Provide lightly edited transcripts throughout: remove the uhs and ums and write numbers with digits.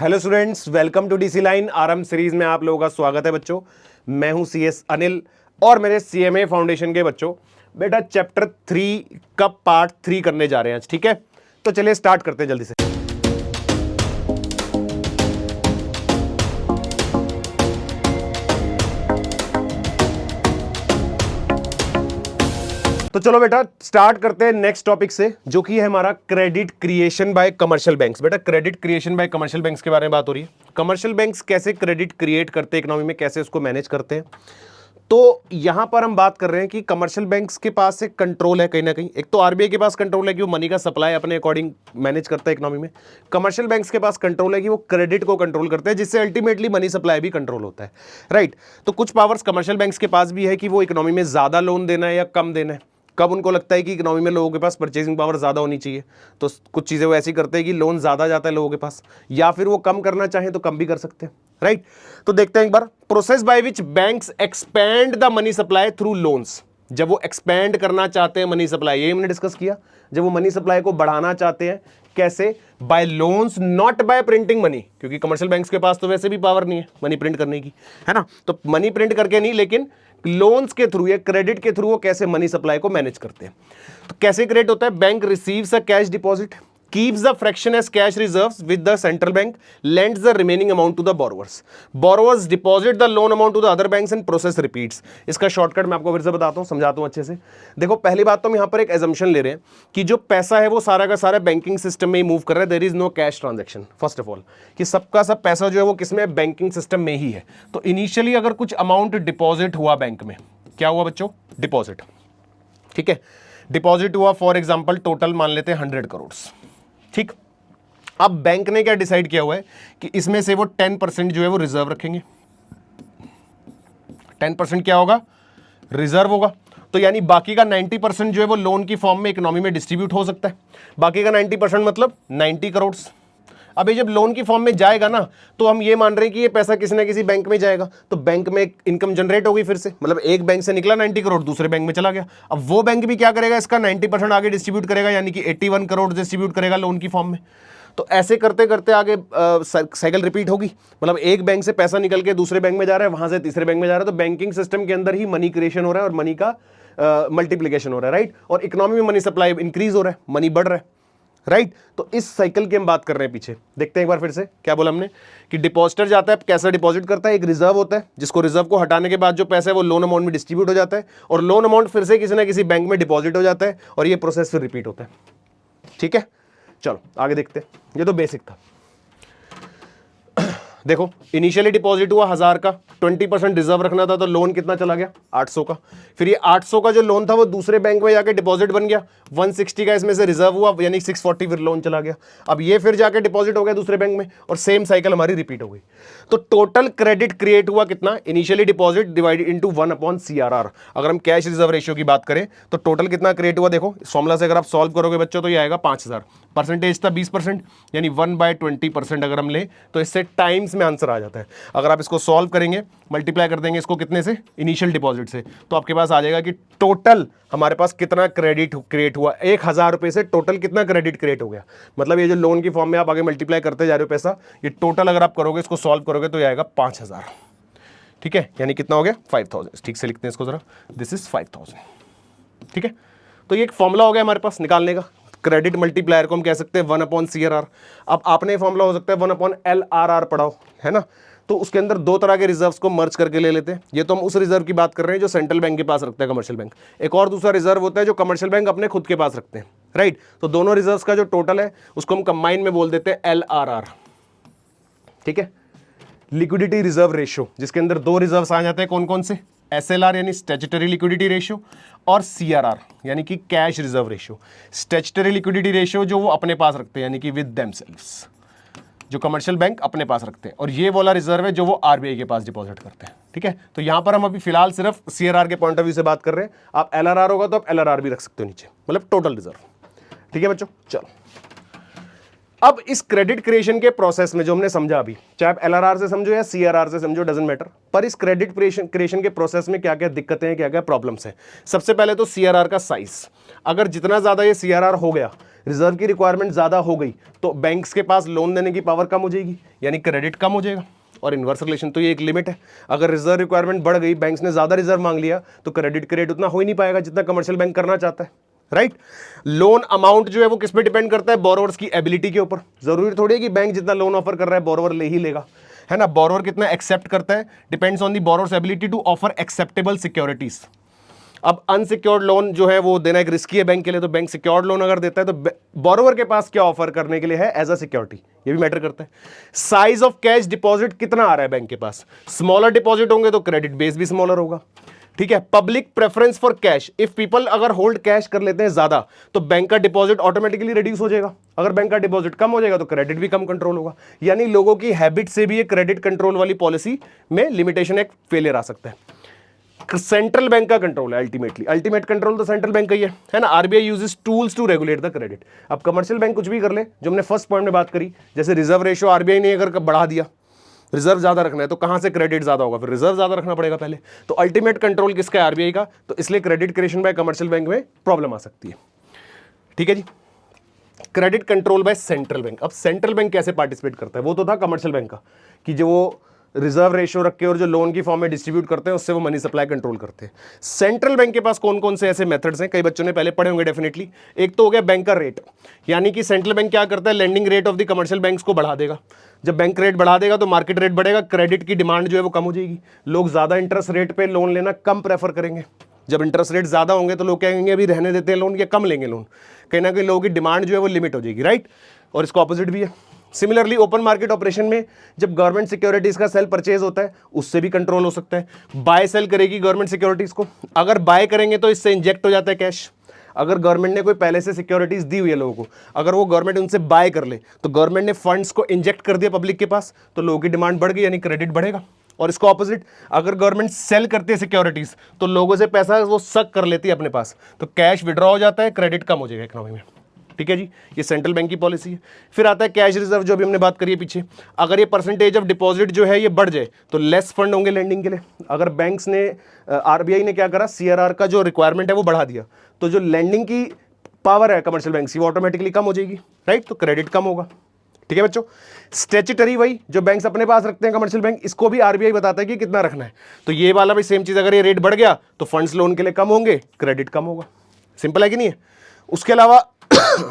Hello students, welcome to DC line RM series में आप लोगों का स्वागत है बच्चों। मैं हूं सीएस अनिल और मेरे सीएमए फाउंडेशन के बच्चों बेटा चैप्टर 3 का पार्ट 3 करने जा रहे हैं आज। ठीक है, तो चलिए स्टार्ट करते हैं जल्दी से। तो चलो बेटा स्टार्ट करते हैं नेक्स्ट टॉपिक से, जो कि है हमारा credit creation by commercial banks. बेटा credit creation by commercial banks के बारे में बात हो रही है। कमर्शियल बैंक्स कैसे क्रेडिट क्रिएट करते हैं इकोनॉमी में, कैसे उसको मैनेज करते हैं। तो यहां पर हम बात कर रहे हैं कि कमर्शियल बैंक्स के पास एक कंट्रोल है कहीं ना कहीं। एक तो आरबीआई के पास कंट्रोल है कि वो मनी का सप्लाई अपने अकॉर्डिंग मैनेज करता है इकोनॉमी में। कमर्शियल बैंक्स के पास कंट्रोल है कि वो क्रेडिट को कंट्रोल करते हैं, जिससे अल्टीमेटली मनी सप्लाई भी कंट्रोल होता है। राइट, तो कुछ पावर्स कमर्शियल बैंक्स के पास भी है कि वो इकोनॉमी में ज्यादा लोन देना है या कम देना है। कब उनको लगता है कि इकोनॉमी में लोगों के पास परचेसिंग पावर ज़्यादा होनी चाहिए, तो कुछ चीज़ें वो ऐसी करते हैं कि लोन ज़्यादा जाता है लोगों के पास, या फिर वो कम करना चाहें तो कम भी कर सकते हैं। राइट, तो देखते हैं एक बार। Process by which banks expand the money supply through loans. जब वो एक्सपैंड करना चाहते हैं मनी सप्लाई, यही हमने डिस्कस किया। जब वो मनी सप्लाई को बढ़ाना चाहते हैं, कैसे? By loans, not by printing money, क्योंकि कमर्शियल बैंक्स के पास तो वैसे भी पावर नहीं है मनी प्रिंट करने की, है ना। तो मनी प्रिंट करके नहीं, लेकिन लोन्स के थ्रू या क्रेडिट के थ्रू वो कैसे मनी सप्लाई को मैनेज करते हैं। तो कैसे क्रिएट होता है? Bank receives a cash deposit, keeps the fraction as cash reserves with the central bank, lends the remaining amount to the borrowers. Borrowers deposit the loan amount to the other banks and process repeats. इसका shortcut मैं आपको फिर से बताता हूँ, समझाता हूँ अच्छे से। देखो, पहली बात तो हम यहाँ पर एक एजम्पशन ले रहे हैं कि जो पैसा है वो सारा का सारा बैंकिंग सिस्टम में ही मूव कर रहा है। There is no cash transaction. First of all कि सबका सब पैसा जो है वो किसमें? बैंकिंग सिस्टम में ही है। तो इनिशियली अगर कुछ अमाउंट डिपॉजिट हुआ बैंक में, क्या हुआ बच्चों? डिपॉजिट। ठीक है, डिपॉजिट हुआ फॉर एग्जाम्पल टोटल मान लेते हैं 100 करोड़। ठीक, अब बैंक ने क्या डिसाइड किया हुआ है कि इसमें से वो 10% जो है वो रिजर्व रखेंगे। 10% क्या होगा? रिजर्व होगा। तो यानी बाकी का 90% जो है वो लोन की फॉर्म में इकोनॉमी में डिस्ट्रीब्यूट हो सकता है। बाकी का 90% मतलब 90 करोड़। अब ये जब लोन की फॉर्म में जाएगा ना, तो हम ये मान रहे हैं कि ये पैसा किसी ना किसी बैंक में जाएगा, तो बैंक में एक इनकम जनरेट होगी फिर से। मतलब एक बैंक से निकला 90 करोड़, दूसरे बैंक में चला गया। अब वो बैंक भी क्या करेगा? इसका 90% आगे डिस्ट्रीब्यूट करेगा, यानी कि 81 करोड़ डिस्ट्रीब्यूट करेगा लोन की फॉर्म में। तो ऐसे करते करते आगे साइकिल रिपीट होगी। मतलब एक बैंक से पैसा निकल के दूसरे बैंक में जा रहा है, वहां से तीसरे बैंक में जा रहा है। तो बैंकिंग सिस्टम के अंदर ही मनी क्रिएशन हो रहा है और मनी का मल्टीप्लीकेशन हो रहा है। राइट, और इकोनॉमी में मनी सप्लाई इंक्रीज हो रहा है, मनी बढ़ रहा है। राइट, तो इस साइकिल के हम बात कर रहे हैं पीछे। देखते हैं एक बार फिर से क्या बोला हमने कि डिपॉजिटर जाता है, कैसा डिपॉजिट करता है? एक रिजर्व होता है, जिसको रिजर्व को हटाने के बाद जो पैसा है वो लोन अमाउंट में डिस्ट्रीब्यूट हो जाता है, और लोन अमाउंट फिर से किसी ना किसी बैंक में डिपॉजिट हो जाता है, और ये प्रोसेस फिर रिपीट होता है। ठीक है, चलो आगे देखते हैं। ये तो बेसिक था। देखो, इनिशियली डिपॉजिट हुआ 1000 का, 20% रिजर्व रखना था, तो लोन कितना चला गया? 800 का। फिर ये 800 का जो लोन था वो दूसरे बैंक में जाके डिपॉजिट बन गया। 160 का इसमें से रिजर्व हुआ, यानी 640 फिर लोन चला गया। अब ये फिर जाके डिपॉजिट हो गया दूसरे बैंक में, और सेम साइकिल हमारी रिपीट हो गई। तो टोटल क्रेडिट क्रिएट हुआ कितना? Initially deposit divided into 1/CRR। अगर हम कैश रिजर्व रेशियो की बात करें तो टोटल कितना क्रिएट हुआ? देखो, इस फॉर्मूला से अगर आप सॉल्व करोगे बच्चों तो ये आएगा 5000। परसेंटेज था 20%, यानी 1/20% अगर हम ले तो इससे टाइम्स में आंसर आ जाता है। अगर आप इसको सॉल्व करेंगे, मल्टीप्लाई कर देंगे इसको कितने से? इनिशियल डिपॉजिट से, तो आपके पास आ जाएगा कि टोटल हमारे पास कितना क्रेडिट क्रिएट हुआ। 1000 रुपए से टोटल कितना क्रेडिट क्रिएट हो गया। मतलब ये जो लोन की फॉर्म में आप आगे मल्टीप्लाई करते जा रहे हो पैसा, ये टोटल अगर आप करोगे, इसको सॉल्व करोगे तो ये आएगा 5000। ठीक है, यानी कितना हो गया? 5000। ठीक से लिखते हैं इसको जरा, दिस इज 5000। ठीक है, तो ये एक फॉर्मूला हो गया हमारे पास निकालने का। क्रेडिट मल्टीप्लायर को हम कह सकते हैं 1/CRR। अब आपने फॉर्मूला हो सकता है 1/LRR पढ़ाओ, है ना। तो उसके अंदर दो तरह के रिजर्व्स को मर्ज करके ले लेते हैं। ये तो हम उस रिजर्व की बात कर रहे हैं जो सेंट्रल बैंक के पास रखता है कमर्शियल बैंक। एक और दूसरा रिजर्व होता है जो कमर्शियल बैंक अपने खुद के पास रखते हैं। राइट, तो दोनों रिजर्व्स का जो टोटल है उसको हम कंबाइन में बोल देते हैं LRR। ठीक है, लिक्विडिटी रिजर्व रेशियो, जिसके अंदर दो रिजर्व्स आ जाते हैं। कौन कौन से? SLR यानी स्टैट्यूटरी लिक्विडिटी रेशियो, और CRR यानी कि cash reserve ratio. Statutory liquidity ratio जो वो अपने पास रखते हैं, यानी कि विद देमसेल्व्स, जो कमर्शियल बैंक अपने पास रखते हैं। और ये वाला रिजर्व है जो वो आरबीआई के पास डिपॉजिट करते हैं। ठीक है, तो यहां पर हम अभी फिलहाल सिर्फ CRR के पॉइंट ऑफ व्यू से बात कर रहे हैं। आप LRR होगा तो आप LRR भी रख सकते हो नीचे, मतलब टोटल रिजर्व। ठीक है बच्चों, चलो अब इस क्रेडिट क्रिएशन के प्रोसेस में जो हमने समझा अभी, चाहे आप एलआरआर से समझो या सीआरआर से समझो, डजंट मैटर, पर इस क्रेडिट क्रिएशन के प्रोसेस में क्या क्या दिक्कतें हैं, क्या क्या प्रॉब्लम्स हैं। सबसे पहले तो सीआरआर का साइज, अगर जितना ज्यादा ये सीआरआर हो गया, रिजर्व की रिक्वायरमेंट ज्यादा हो गई, तो बैंक्स के पास लोन देने की पावर कम हो जाएगी, यानी क्रेडिट कम हो जाएगा। और इन्वर्स रिलेशन तो ये एक लिमिट है, अगर रिजर्व रिक्वायरमेंट बढ़ गई, बैंक्स ने ज्यादा रिजर्व मांग लिया, तो क्रेडिट क्रिएट उतना हो ही नहीं पाएगा जितना कमर्शियल बैंक करना चाहता है, राइट। लोन अमाउंट जो है वो किस पे डिपेंड करता है, बोरोवर्स की एबिलिटी के ऊपर। जरूरी थोड़ी है कि बैंक जितना लोन ऑफर कर रहा है बोरोवर ले ही लेगा, है ना। बोरोवर कितना एक्सेप्ट करता है depends on the borrower's ability to offer acceptable securities. अब अनसिक्योर्ड लोन जो है वो देना एक रिस्की है बैंक के लिए, तो बैंक सिक्योर्ड लोन अगर देता है तो बोरोवर के पास क्या ऑफर करने के लिए है एज अ सिक्योरिटी, ये भी मैटर करता है। साइज ऑफ कैश डिपॉजिट कितना आ रहा है बैंक के पास, स्मॉलर डिपॉजिट होंगे तो क्रेडिट बेस भी स्मॉलर होगा, ठीक है। Public preference for cash, if people अगर होल्ड कैश कर लेते हैं ज्यादा, तो बैंक का डिपॉजिट ऑटोमेटिकली रिड्यूस हो जाएगा। अगर बैंक का डिपॉजिट कम हो जाएगा तो क्रेडिट भी कम कंट्रोल होगा, यानी लोगों की हैबिट से भी एक क्रेडिट कंट्रोल वाली पॉलिसी में लिमिटेशन, एक फेलियर आ सकता है। सेंट्रल बैंक का कंट्रोल है अल्टीमेट कंट्रोल तो सेंट्रल बैंक का ही है ना। RBI uses tools to regulate the credit. अब कमर्शियल बैंक कुछ भी कर ले, जो हमने फर्स्ट पॉइंट में बात करी, जैसे रिजर्व रेशियो आरबीआई ने अगर बढ़ा दिया, रिजर्व ज्यादा रखना है तो कहां से क्रेडिट ज्यादा होगा, फिर रिजर्व ज्यादा रखना पड़ेगा पहले। तो अल्टीमेट कंट्रोल किसका है, आरबीआई का, तो इसलिए credit creation by commercial bank में प्रॉब्लम आ सकती है, ठीक है जी। Credit control by central bank, अब सेंट्रल बैंक कैसे पार्टिसिपेट करता है, वो तो था कमर्शियल बैंक का कि जो वो रिजर्व रेशियो रख के और जो लोन की फॉर्म में डिस्ट्रीब्यूट करते हैं उससे वो मनी सप्लाई कंट्रोल करते हैं। सेंट्रल बैंक के पास कौन कौन से ऐसे मेथड्स हैं, कई बच्चों ने पहले पढ़े होंगे डेफिनेटली। एक तो हो गया बैंक का रेट, यानी कि सेंट्रल बैंक क्या करता है, lending rate of the commercial banks को बढ़ा देगा। जब बैंक रेट बढ़ा देगा तो मार्केट रेट बढ़ेगा, क्रेडिट की डिमांड जो है वो कम हो जाएगी, लोग ज्यादा इंटरेस्ट रेट पे लोन लेना कम प्रेफर करेंगे। जब इंटरेस्ट रेट ज्यादा होंगे तो लोग कहेंगे अभी रहने देते हैं लोन या कम लेंगे लोन, कहीं ना कहीं लोगों की डिमांड जो है वो लिमिट हो जाएगी, राइट। और इसका ऑपोजिट भी है। सिमिलरली ओपन मार्केट ऑपरेशन में जब गवर्नमेंट सिक्योरिटीज का सेल परचेज होता है उससे भी कंट्रोल हो सकता है। बाय सेल करेगी गवर्नमेंट सिक्योरिटीज को, अगर बाय करेंगे तो इससे इंजेक्ट हो जाता है कैश। अगर गवर्नमेंट ने कोई पहले से सिक्योरिटीज दी हुई है लोगों को, अगर वो गवर्नमेंट उनसे बाय कर ले तो गवर्नमेंट ने फंड्स को इंजेक्ट कर दिया पब्लिक के पास, तो लोगों की डिमांड बढ़ गई यानी क्रेडिट बढ़ेगा। और इसको ऑपोजिट, अगर गवर्नमेंट सेल करती है सिक्योरिटीज तो लोगों से पैसा वो सक कर लेती है अपने पास, तो कैश विड्रॉ हो जाता है, क्रेडिट कम हो जाएगा इकोनॉमी में, ठीक है जी। ये सेंट्रल बैंक की पॉलिसी है। फिर आता है कैश रिजर्व, जो भी हमने बात करी है पीछे, अगर ये परसेंटेज ऑफ डिपॉजिट जो है ये बढ़ जाए तो लेस फंड होंगे लेंडिंग के लिए। अगर बैंक्स ने, आरबीआई ने क्या करा, सीआरआर का जो रिक्वायरमेंट है वो बढ़ा दिया, तो जो लेंडिंग की पावर है कमर्शियल बैंक की वो ऑटोमेटिकली कम हो जाएगी, राइट, तो क्रेडिट कम होगा, ठीक है बच्चों। स्टैट्यूटरी वही जो बैंक्स अपने पास रखते हैं कमर्शियल बैंक, इसको भी आरबीआई बताता है कि कितना रखना है, तो ये वाला भी सेम चीज, अगर ये रेट बढ़ गया तो फंड्स लोन के लिए कम होंगे, क्रेडिट कम होगा। सिंपल है कि नहीं है। उसके अलावा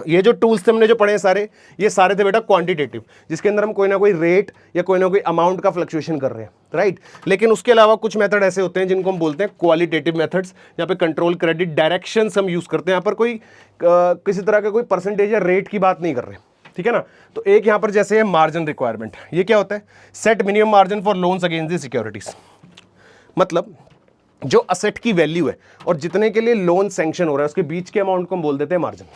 ये जो टूल्स थे हमने जो पढ़े सारे, ये सारे थे बेटा क्वांटिटेटिव, जिसके अंदर हम कोई ना कोई रेट या कोई ना कोई अमाउंट का फ्लक्चुएशन कर रहे हैं, राइट। लेकिन उसके अलावा कुछ मेथड ऐसे होते हैं जिनको हम बोलते हैं क्वालिटेटिव मेथड्स, यहाँ पे कंट्रोल क्रेडिट डायरेक्शंस हम यूज करते हैं। यहाँ पर कोई किसी तरह का कोई परसेंटेज या रेट की बात नहीं कर रहे, ठीक है ना। तो एक यहाँ पर जैसे है मार्जिन रिक्वायरमेंट, ये क्या होता है, set minimum margin for loans against the securities, मतलब जो असेट की वैल्यू है और जितने के लिए लोन सैंक्शन हो रहा है उसके बीच के अमाउंट को हम बोल देते हैं मार्जिन,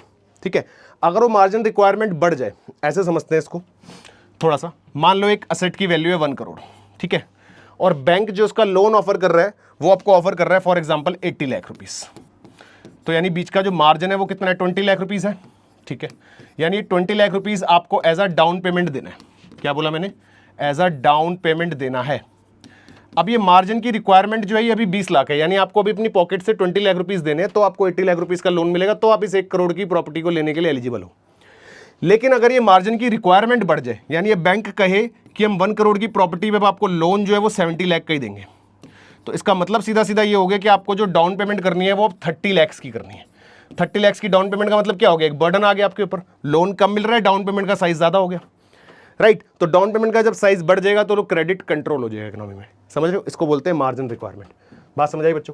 ठीक है। अगर वो मार्जिन रिक्वायरमेंट बढ़ जाए, ऐसे समझते हैं इसको थोड़ा सा, मान लो एक असेट की वैल्यू है 1 करोड़, ठीक है, और बैंक जो उसका लोन ऑफर कर रहा है वो आपको ऑफर कर रहा है फॉर एग्जांपल 80 लाख रुपीस, तो यानी बीच का जो मार्जिन है वो कितना है, 20 लाख रुपीस है, ठीक है। यानी 20 लाख रुपीस आपको एज अ डाउन पेमेंट देना है। क्या बोला मैंने, एज अ डाउन पेमेंट देना है। अब ये मार्जिन की रिक्वायरमेंट जो है ये अभी 20 लाख है, यानी आपको अभी अपनी पॉकेट से 20 लाख रुपीस देने हैं, तो आपको 80 लाख रुपीस का लोन मिलेगा, तो आप इस 1 करोड़ की प्रॉपर्टी को लेने के लिए एलिजिबल हो। लेकिन अगर ये मार्जिन की रिक्वायरमेंट बढ़ जाए, यानी ये बैंक कहे कि हम 1 करोड़ की प्रॉपर्टी में आपको लोन जो है वो 70 लाख का ही देंगे, तो इसका मतलब सीधा सीधा ये हो गया कि आपको जो डाउन पेमेंट करनी है वो अब 30 लाख की करनी है। 30 लाख की डाउन पेमेंट का मतलब क्या हो गया, एक बर्डन आ गया आपके ऊपर, लोन कम मिल रहा है, डाउन पेमेंट का साइज ज्यादा हो गया, राइट। तो डाउन पेमेंट का जब साइज बढ़ जाएगा तो क्रेडिट कंट्रोल हो जाएगा इकोनॉमी में, समझ रहे हो, इसको बोलते हैं मार्जिन रिक्वायरमेंट। बात समझ आई बच्चों।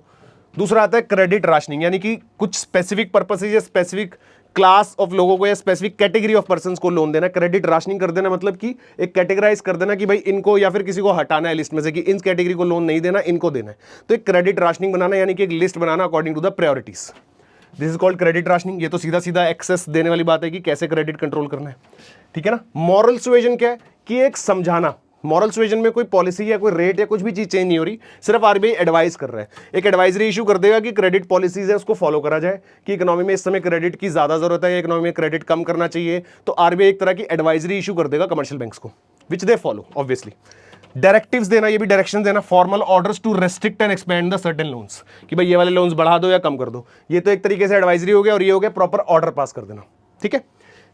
दूसरा आता है क्रेडिट राशनिंग, यानी कि कुछ स्पेसिफिक पर्पसेज या स्पेसिफिक क्लास ऑफ लोगों को या स्पेसिफिक कैटेगरी ऑफ पर्संस को लोन देना। क्रेडिट राशनिंग कर देना मतलब कि एक कैटेगराइज कर देना कि भाई इनको या फिर किसी को हटाना है लिस्ट में से कि इन कैटेगरी को लोन नहीं देना, इनको देना है, तो एक क्रेडिट राशनिंग बनाना, यानी कि एक लिस्ट बनाना according to the priorities, this is called credit rationing. ये तो सीधा सीधा एक्सेस देने वाली बात है कि कैसे क्रेडिट कंट्रोल करना है, ठीक है ना। मॉरल सुएजन क्या है कि एक समझाना मॉरल सुएजन में कोई पॉलिसी या कोई रेट या कुछ भी चीज चेंज नहीं हो रही, सिर्फ आरबीआई एडवाइस कर रहा है, एक एडवाइजरी इशू कर देगा कि क्रेडिट पॉलिसीज है उसको फॉलो करा जाए, कि इकोनॉमी में इस समय क्रेडिट की ज्यादा जरूरत है या इकोनॉमी में क्रेडिट कम करना चाहिए, तो आरबीआई एक तरह की एडवाइजरी इशू कर देगा कमर्शियल बैंक्स को, which they follow obviously. Directives देना, ये भी डायरेक्शन देना, formal orders to restrict and expand the certain loans, कि भाई ये वाले लोन्स बढ़ा दो या कम कर दो, ये तो एक तरीके से एडवाइजरी हो गया, और ये हो गया प्रॉपर ऑर्डर पास कर देना, ठीक है।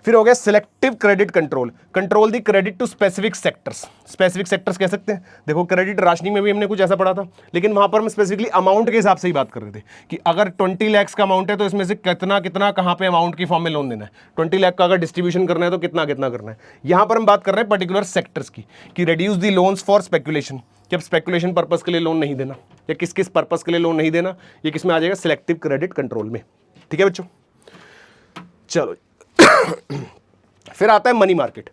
फिर हो गया selective credit control, control the credit to specific sectors. Specific sectors कह सकते हैं, देखो क्रेडिट राशनिंग में भी हमने कुछ ऐसा पढ़ा था, लेकिन वहां पर हम स्पेसिफिकली अमाउंट के हिसाब से ही बात कर रहे थे कि अगर 20 लाख का अमाउंट है तो इसमें से कितना कितना कहां पे अमाउंट की फॉर्म में लोन देना है, 20 लाख का अगर डिस्ट्रीब्यूशन करना है तो कितना कितना करना है। यहां पर हम बात कर रहे हैं पर्टिकुलर सेक्टर्स की, कि reduce the loans for speculation, कि अब स्पेकुलेशन पर्पस के लिए लोन नहीं देना, या किस किस पर्पस के लिए लोन नहीं देना, ये किस में आ जाएगा, सिलेक्टिव क्रेडिट कंट्रोल में, ठीक है बच्चों। चलो फिर आता है मनी मार्केट।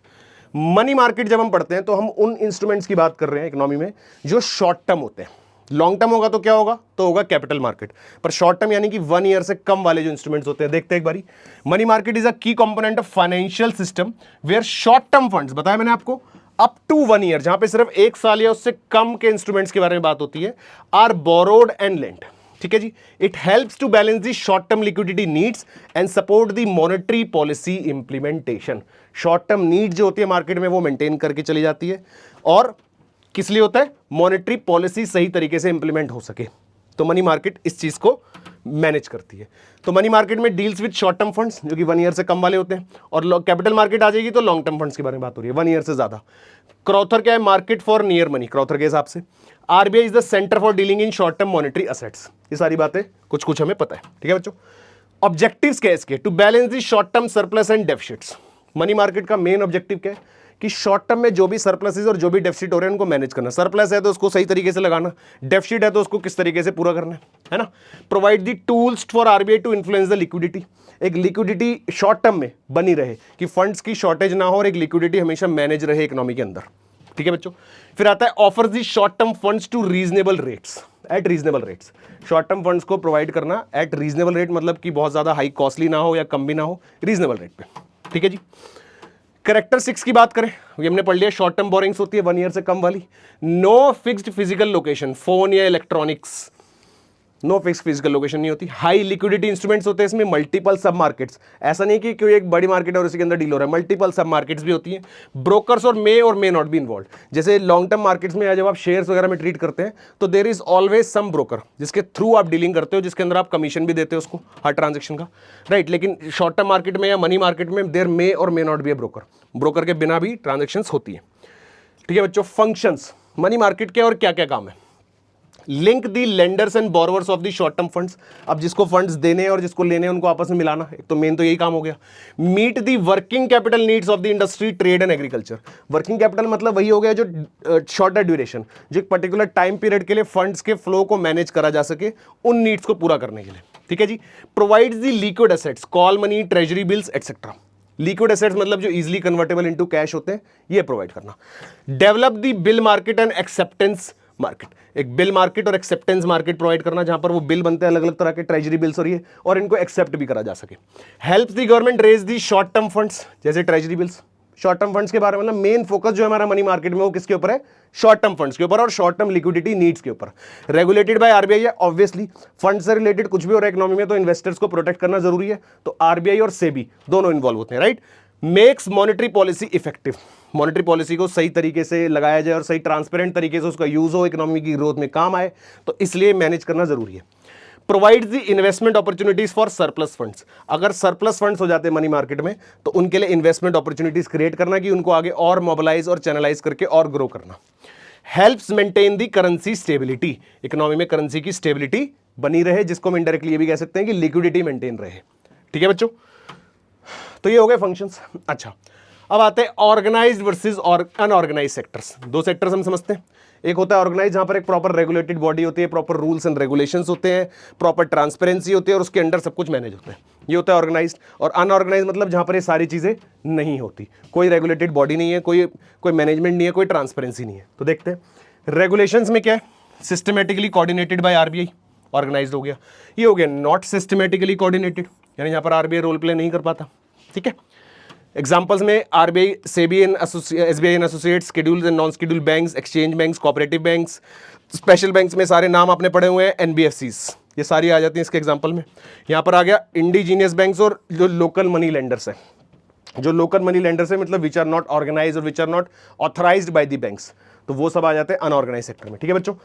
मनी मार्केट जब हम पढ़ते हैं तो हम उन इंस्ट्रूमेंट्स की बात कर रहे हैं इकोनॉमी में जो शॉर्ट टर्म होते हैं। लॉन्ग टर्म होगा तो क्या होगा, तो होगा कैपिटल मार्केट, पर शॉर्ट टर्म यानी कि 1 ईयर से कम वाले जो इंस्ट्रूमेंट्स होते हैं, देखते हैं एक बारी। Money market is a key component of financial system where short term funds, बताया मैंने आपको, अप टू 1 ईयर, जहां पे सिर्फ 1 साल या उससे कम के इंस्ट्रूमेंट्स के बारे में बात होती है, आर बोरोड एंड लेंट, ठीक है जी। It helps to balance the short term liquidity needs and support the monetary policy implementation. Short term need जो होती है मार्केट में वो मेंटेन करके चली जाती है, और किस लिए होता है, मॉनेटरी पॉलिसी सही तरीके से इंप्लीमेंट हो सके, तो मनी मार्केट इस चीज को मैनेज करती है। तो मनी मार्केट में deals with short term funds जो कि 1 ईयर से कम वाले होते हैं, और कैपिटल मार्केट आ जाएगी तो लॉन्ग टर्म फंड्स के बारे में बात हो रही है, 1 ईयर से ज्यादा। क्रॉथर क्या है, मार्केट फॉर नियर मनी, क्रॉथर के हिसाब से। RBI is the centre for dealing in short term monetary assets, ये सारी बातें कुछ कुछ हमें पता है, ठीक है बच्चों। ऑब्जेक्टिव्स क्या है इसके, to balance the short term surplus and deficits. Money market का मेन ऑब्जेक्टिव क्या है कि शॉर्ट टर्म में जो भी सरप्लसेस और जो भी डेफिसिट हो रहे हैं उनको मैनेज करना। सरप्लस है तो उसको सही तरीके से लगाना, डेफिसिट है तो उसको किस तरीके से पूरा करना है ना। Provide the tools for RBI to influence the liquidity, एक लिक्विडिटी शॉर्ट टर्म में बनी रहे कि फंड्स की शॉर्टेज ना हो और एक लिक्विडिटी हमेशा मैनेज रहे इकोनॉमी के अंदर, ठीक है बच्चों। फिर आता है offer the short term funds to reasonable rates, at reasonable rates. Short term funds को प्रोवाइड करना एट रीजनेबल रेट, मतलब कि बहुत ज्यादा हाई कॉस्टली ना हो या कम भी ना हो, रीजनेबल रेट पे, ठीक है जी। कैरेक्टरिस्टिक्स की बात करें, ये हमने पढ़ लिया, शॉर्ट टर्म बोरिंग्स होती है 1 ईयर से कम वाली। No fixed physical location, phone या electronics, no fix physical location नहीं होती। हाई लिक्विडिटी इंस्ट्रूमेंट्स होते हैं इसमें, मल्टीपल सब मार्केट्स, ऐसा नहीं कि कोई एक बड़ी मार्केट और उसी के अंदर डील हो रहा है, मल्टीपल सब मार्केट्स भी होती हैं। ब्रोकर्स और मे नॉट बी इन्वॉल्व, जैसे लॉन्ग टर्म मार्केट्स में जब आप शेयर्स वगैरह में ट्रीट करते हैं तो there is always some broker जिसके थ्रू आप डीलिंग करते हो, जिसके अंदर आप कमीशन भी देते हो उसको हर ट्रांजेक्शन का, राइट। लेकिन शॉर्ट टर्म मार्केट में या मनी मार्केट में देयर मे और may not be A broker, broker के बिना भी ट्रांजेक्शन होती है, ठीक है बच्चों। फंक्शंस मनी मार्केट के और क्या क्या काम है, link the lenders and borrowers of the short term funds, अब जिसको फंड्स देने और जिसको लेने उनको आपस में मिलाना, एक तो मेन तो यही काम हो गया। Meet the working capital needs of the industry, trade and agriculture. Working capital मतलब वही हो गया जो शॉर्टर ड्यूरेशन, जो एक पर्टिकुलर टाइम पीरियड के लिए फंड्स के फ्लो को मैनेज करा जा सके, उन नीड्स को पूरा करने के लिए, ठीक है जी। Provides the liquid assets, call money, treasury bills etcetera. Liquid assets मतलब जो इजीली कन्वर्टेबल इनटू कैश होते हैं, ये प्रोवाइड करना। Develop the bill market and acceptance market, एक बिल मार्केट और एक्सेप्टेंस मार्केट प्रोवाइड करना, जहां पर वो बिल बनते हैं अलग अलग तरह के, ट्रेजरी बिल्स और ये, और इनको एक्सेप्ट भी करा जा सके। Help the government raise the short term funds, जैसे treasury bills. Short term funds के बारे में मतलब मेन फोकस जो हमारा मनी मार्केट में वो किसके ऊपर है, शॉर्ट टर्म फंड्स के ऊपर और शॉर्ट टर्म लिक्विडिटी नीड्स के ऊपर। रेगुलेटेड बाय आरबीआई है, ऑब्वियसली फंड से रिलेटेड कुछ भी हो रहा है इकोनॉमी में तो इन्वेस्टर्स को प्रोटेक्ट करना जरूरी है, तो आरबीआई और सेबी दोनों इन्वॉल्व होते हैं, right. Makes monetary policy effective, monetary policy को सही तरीके से लगाया जाए और सही ट्रांसपेरेंट तरीके से उसका यूज हो, इकोनॉमी की ग्रोथ में काम आए, तो इसलिए मैनेज करना जरूरी है। Provides the investment opportunities for surplus funds, अगर सरप्लस फंड्स हो जाते हैं मनी मार्केट में तो उनके लिए इन्वेस्टमेंट अपॉर्चुनिटीज क्रिएट करना कि उनको आगे और मोबिलाइज और चैनलाइज करके और ग्रो करना। Helps maintain the currency stability, economy में करेंसी की स्टेबिलिटी बनी रहे, जिसको हम इनडायरेक्टली ये भी कह सकते हैं कि लिक्विडिटी मेंटेन रहे, ठीक है बच्चों। तो ये हो गए फंक्शंस। अच्छा, अब आते हैं ऑर्गेनाइज्ड वर्सेस और अनऑर्गेनाइज्ड सेक्टर्स। दो सेक्टर्स हम समझते हैं, एक होता है ऑर्गेनाइज, जहां पर एक प्रॉपर रेगुलेटेड बॉडी होती है, प्रॉपर रूल्स एंड रेगुलेशंस होते हैं, प्रॉपर ट्रांसपेरेंसी होती है और उसके अंडर सब कुछ मैनेज होता है, ये होता है ऑर्गेनाइज्ड। और अनऑर्गेनाइज्ड मतलब जहां पर ये सारी चीजें नहीं होती, कोई रेगुलेटेड बॉडी नहीं है, कोई मैनेजमेंट नहीं है, कोई ट्रांसपेरेंसी नहीं है। तो देखते हैं रेगुलेशंस में क्या है, systematically coordinated by RBI, organized हो गया। ये हो गया नॉट सिस्टमेटिकली कोऑर्डिनेटेड, यानी यहां पर आरबीआई रोल प्ले नहीं कर पाता, ठीक है। एग्जाम्पल्स में RBI, SEBI and SBI and associates, scheduled and non scheduled banks, exchange banks, cooperative banks, special banks में सारे नाम आपने पढ़े हुए हैं, एनबीएफसीज, ये सारी आ जाती हैं इसके एग्जाम्पल में। यहाँ पर आ गया इंडिजीनियस बैंक्स और जो लोकल मनी लेंडर्स है, जो लोकल मनी लेंडर्स है मतलब विच आर नॉट ऑर्गेनाइज और which are not authorized by the banks, तो वो सब आ जाते हैं अनऑर्गेनाइज सेक्टर में। ठीक है बच्चों,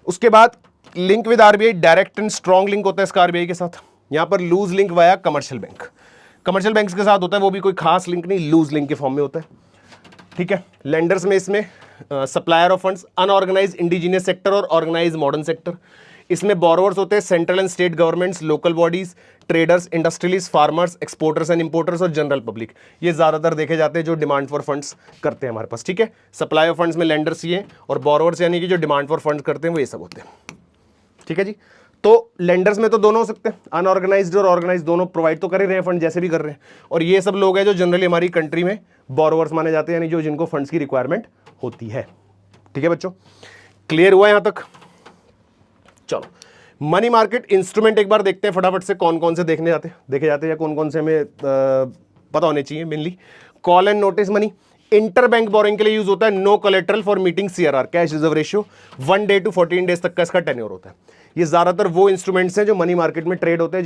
उसके बाद link with RBI, direct and strong link होता है इसका आरबीआई के साथ। यहाँ पर loose link via commercial bank, commercial banks के साथ होता है, वो भी कोई खास लिंक नहीं, लूज लिंक के फॉर्म में होता है। ठीक है, लेंडर्स में इसमें supplier of funds, unorganize indigenous sector और ऑर्गेनाइज मॉडर्न सेक्टर। इसमें बोरोवर्स होते हैं central and state governments, local bodies, traders, industrialist, farmers, exporters and importers और जनरल पब्लिक, ये ज्यादातर देखे जाते हैं जो डिमांड फॉर फंड्स करते हैं हमारे पास। ठीक है, सप्लाई ऑफ फंड्स में लेंडर्स ये और बोरोवर्स यानी कि जो डिमांड फॉर फंड्स करते हैं वो ये सब होते हैं। ठीक है जी, तो लेंडर्स में तो दोनों हो सकते हैं, अनऑर्गेनाइज्ड और ऑर्गेनाइज्ड दोनों प्रोवाइड तो कर ही रहे हैं फंड, जैसे भी कर रहे हैं। और ये सब लोग हैं जो जनरली हमारी कंट्री में बोरोवर्स माने जाते हैं, यानी जो जिनको फंड्स की रिक्वायरमेंट होती है। ठीक है बच्चों, क्लियर हुआ यहां तक? चलो, मनी मार्केट इंस्ट्रूमेंट एक बार देखते हैं फटाफट से, कौन कौन से देखे जाते हैं या कौन कौन से हमें पता होने चाहिए। Mainly call and notice money inter bank borrowing के लिए यूज होता है, no collateral for meeting CRR, cash reserve ratio, 1 day to 14 days तक का इसका टेन्योर होता है। ये ज्यादातर वो इंस्ट्रूमेंट्स हैं जो मनी मार्केट में ट्रेड होते हैं,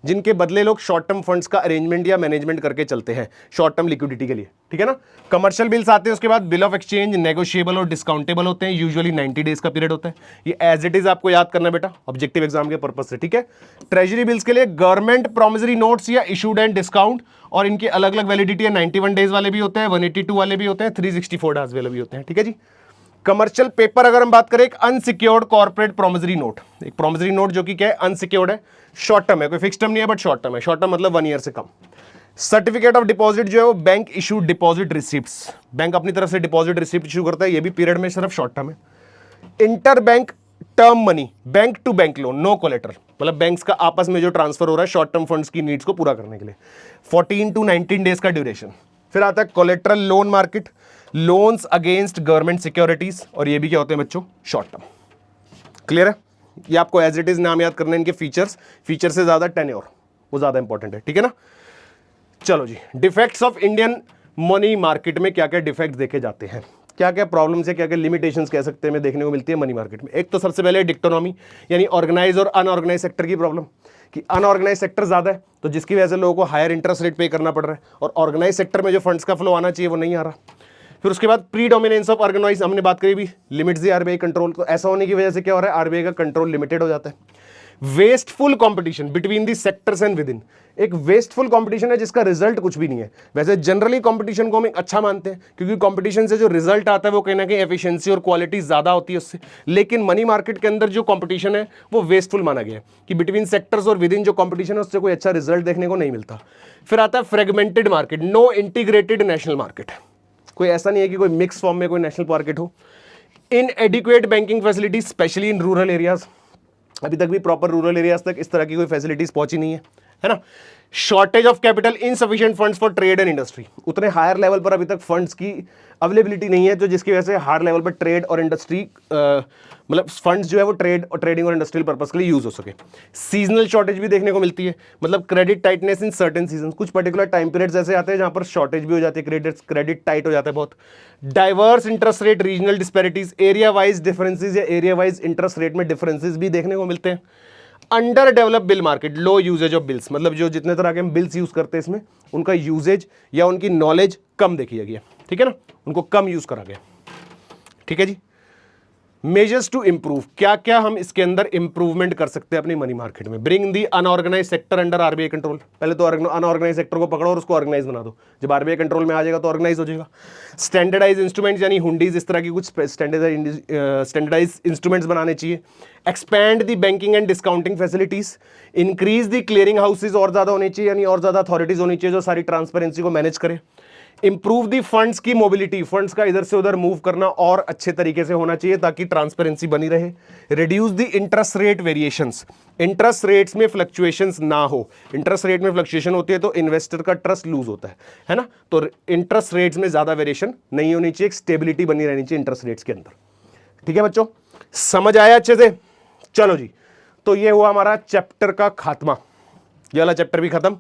जिनके बदले लोग शॉर्ट टर्म फंड्स का अरेंजमेंट या मैनेजमेंट करके चलते हैं शॉर्ट टर्म लिक्विडिटी के लिए। ठीक है ना, कमर्शियल बिल्स आते हैं, उसके बाद बिल ऑफ एक्सचेंज नेगोशिएबल और डिस्काउंटेबल होते हैं, यूजुअली 90 डेज का पीरियड होता है। ये एज इट इज आपको याद करना बेटा, ऑब्जेक्टिव एग्जाम के पर्पज से। ठीक है, ट्रेजरी बिल्स के लिए गवर्नमेंट प्रोमिसरी नोट्स या इशूड एंड डिस्काउंट, और इनकी अलग अलग वैलिडिटी है, 91 डेज वाले भी होते हैं, 182 वाले भी होते हैं, 364 डेज वाले भी होते हैं। ठीक है जी, कमर्शियल पेपर अगर हम बात करें, एक अनसिक्योर्ड कॉर्पोरेट प्रोमिसरी नोट, एक प्रोमिसरी नोट जो कि क्या है, अनसिक्योर्ड है, शॉर्ट टर्म है, कोई फिक्स टर्म नहीं है बट शॉर्ट टर्म है, शॉर्ट टर्म मतलब 1 ईयर से कम। सर्टिफिकेट ऑफ डिपॉजिट जो है वो bank issued deposit receipts, bank अपनी तरफ से डिपॉजिट रिसिप्ट इशू करता है, ये भी पीरियड में सिर्फ शॉर्ट टर्म है। Inter bank term money, bank to bank loan, no collateral, मतलब बैंक्स का आपस में जो ट्रांसफर हो रहा है शॉर्ट टर्म फंड्स की नीड्स को पूरा करने के लिए, 14 टू 19 डेज का ड्यूरेशन। फिर आता है collateral loan market, loans against government securities, और ये भी क्या होते हैं बच्चों, शॉर्ट टर्म। क्लियर है, ये आपको एज इट इज नाम याद करना है, इनके फीचर से ज्यादा टेन्योर वो ज्यादा इंपॉर्टेंट है। ठीक है ना, चलो जी, defects of Indian money market में क्या क्या डिफेक्ट देखे जाते हैं, क्या क्या प्रॉब्लम्स है, क्या क्या लिमिटेशंस कह सकते हैं में देखने को मिलती है मनी मार्केट में। एक तो सबसे पहले डिक्टोनॉमी, यानी ऑर्गेनाइज और अनऑर्गेनाइज सेक्टर की प्रॉब्लम, कि अनऑर्गेनाइज सेक्टर ज्यादा है तो जिसकी वजह से लोगों को हायर इंटरेस्ट रेट पे करना पड़ रहा है, और ऑर्गेनाइज सेक्टर में जो फंड्स का फ्लो आना चाहिए वो नहीं आ रहा। फिर उसके बाद प्रीडोमिनेंस ऑफ ऑर्गेनाइज, हमने बात करी भी, लिमिट्स दी आरबीआई कंट्रोल, तो ऐसा होने की वजह से क्या हो रहा है, आरबीआई का कंट्रोल लिमिटेड हो जाता है। Wasteful competition between the sectors and with in, एक वेस्टफुल कंपटीशन है जिसका रिजल्ट कुछ भी नहीं है। वैसे जनरली कंपटीशन को हम एक अच्छा मानते हैं, क्योंकि कंपटीशन से जो रिजल्ट आता है वो कहीं ना कहीं एफिशिएंसी और क्वालिटी ज्यादा होती है उससे, लेकिन मनी मार्केट के अंदर जो कंपटीशन है वो वेस्टफुल माना गया है, कि बिटवीन सेक्टर्स और विद इन जो कंपटीशन है उससे कोई अच्छा रिजल्ट देखने को नहीं मिलता। फिर आता है fragmented market, no integrated national market, कोई ऐसा नहीं है कि कोई मिक्स फॉर्म में कोई नेशनल मार्केट हो। इनएडिक्वेट banking facilities specially in rural areas, अभी तक भी प्रॉपर रूरल एरियाज तक इस तरह की कोई फैसिलिटीज पहुंची नहीं है ना। Shortage of capital, insufficient funds for trade and industry, उतने हायर लेवल पर अभी तक फंड्स की अवेलेबिलिटी नहीं है, तो जिसकी वजह से हायर लेवल पर ट्रेड और इंडस्ट्री मतलब फंड्स जो है वो ट्रेडिंग और इंडस्ट्रियल पर्पस के लिए यूज हो सके। सीजनल शॉर्टेज भी देखने को मिलती है, मतलब credit tightness in certain season, कुछ पर्टिकुलर टाइम पीरियड्स ऐसे आते हैं जहां पर शॉर्टेज भी हो जाती है, क्रेडिट टाइट हो जाता है बहुत। Diverse interest rate, regional disparities, area wise differences या एरिया वाइज इंटरेस्ट रेट में डिफरेंसेस भी देखने को मिलते हैं। Under develop bill market, low usages of bills, मतलब जो जितने तरह के हम बिल्स यूज करते हैं इसमें उनका यूजेज या उनकी नॉलेज कम देखी गई है। ठीक है ना, उनको कम यूज करा गया। ठीक है जी, मेजर्स टू इंप्रूव, क्या क्या हम इसके अंदर इंप्रूवमेंट कर सकते हैं अपनी मनी मार्केट में। Bring the unorganize sector under RBI control, पहले तो अनऑर्गेनाइज सेक्टर को पकड़ो और उसको ऑर्गेनाइज बना दो, जब आरबीआई कंट्रोल में आ जाएगा तो ऑर्गेनाइज हो जाएगा। स्टैंडर्डाइज इंस्ट्रूमेंट्स यानी हुंडीज, इस तरह की कुछ स्टैंडर्डाइज इंस्ट्रूमेंट्स बनाने चाहिए। Expand the banking and discounting facilities, increase the clearing houses और ज्यादा होनी चाहिए, यानी और ज्यादा अथॉरिटीज होनी चाहिए जो सारी ट्रांसपेरेंसी को मैनेज करे। इंप्रूव दी फंड्स की मोबिलिटी, फंड्स का इधर से उधर मूव करना और अच्छे तरीके से होना चाहिए ताकि ट्रांसपेरेंसी बनी रहे। Reduce the interest rate variations, interest rates में फ्लक्चुएशंस ना हो, इंटरेस्ट रेट में फ्लक्चुएशन होती है तो इन्वेस्टर का ट्रस्ट लूज होता है ना, तो इंटरेस्ट रेट्स में ज्यादा वेरिएशन नहीं होनी चाहिए, एक स्टेबिलिटी बनी रहनी चाहिए इंटरेस्ट रेट्स के अंदर। ठीक है बच्चों, समझ आया अच्छे से? चलो जी, तो ये हुआ हमारा चैप्टर का खात्मा, ये वाला चैप्टर भी खत्म।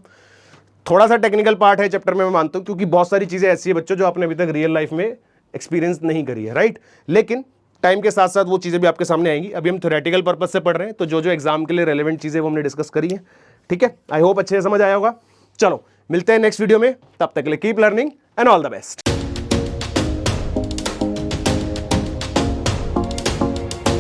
थोड़ा सा टेक्निकल पार्ट है चैप्टर में, मैं मानता हूं, क्योंकि बहुत सारी चीजें ऐसी है बच्चों जो आपने अभी तक रियल लाइफ में एक्सपीरियंस नहीं करी है, राइट। लेकिन टाइम के साथ साथ वो चीजें भी आपके सामने आएंगी। अभी हम थ्योरेटिकल पर्पस से पढ़ रहे हैं, तो जो जो एग्जाम के लिए रेलेवेंट चीजें वो हमने डिस्कस करी है, ठीक है। आई होप अच्छे से समझ आया होगा। चलो मिलते हैं नेक्स्ट वीडियो में, तब तक के लिए keep learning and all the best.